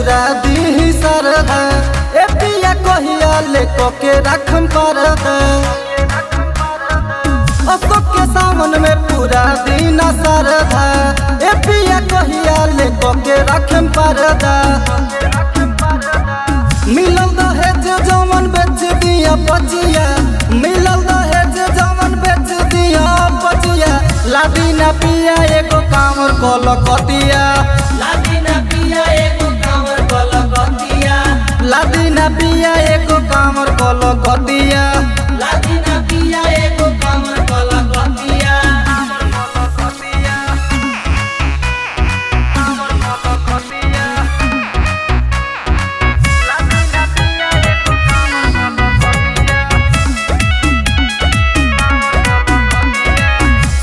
पूरा दी सरधा ए पिया कहिया ले के रखम परदा अशोक के सावन में पूरा दिन सरधा ए पिया कहिया ले के रखम परदा मिलल दहेज जमन बेच दिया बचिया मिलल दहेज जमन बेच दिया बचिया लादी ना पिया एगो कामर कल कतिया लादी ना पिया एगो कामर कल कतिया लादी ना पिया एगो कामर कल कतिया लादी ना पिया एगो कामर कल कतिया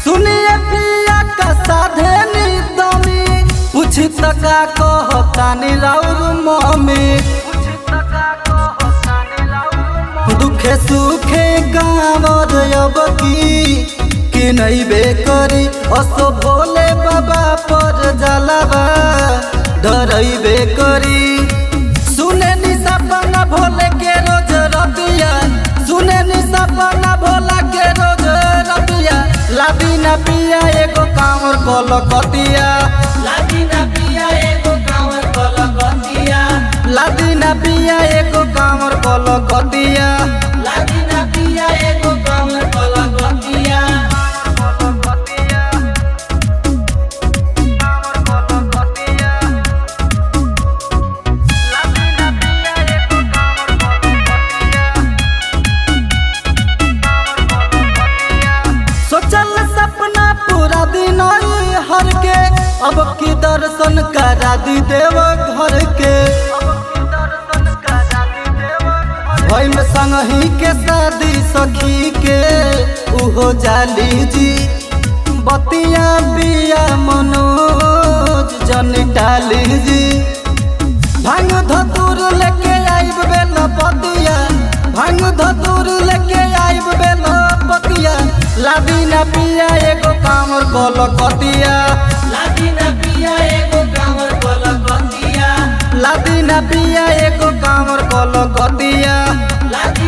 सुनिए पिया का साधे निदमी पूछ तका कहतानी राउर मम्मी दुखे सुखे गाँवर अब की नहीं बेकरी असो भोले बाबा पर जलावा डरई बेकरी सुने नि सपना भोले के रोज रतिया सुने नि सपना भोला के रोज रतिया लादी ना पिया एगो कामर कल कतिया लादी ना पिया एगो कामर कल कतिया लादी ना पिया एगो कामर कल कतिया लादी ना पिया एगो कामर कल कतिया सोचल सपना पूरा दिन हर के अब की दर्शन करा दी देव घर के भइल संगही के शादी सखी के उहो जाली जी बतिया बिया मनोज जन डाली जी भांग धतूर लेके आइब बेल पतिया भांग धतूर लेके आइब बेल पतिया लादी ना पिया एगो कामर कल कतिया लादी ना पिया एगो कामर कल कतिया लादी ना पिया एगो कामर कल कतिया लादी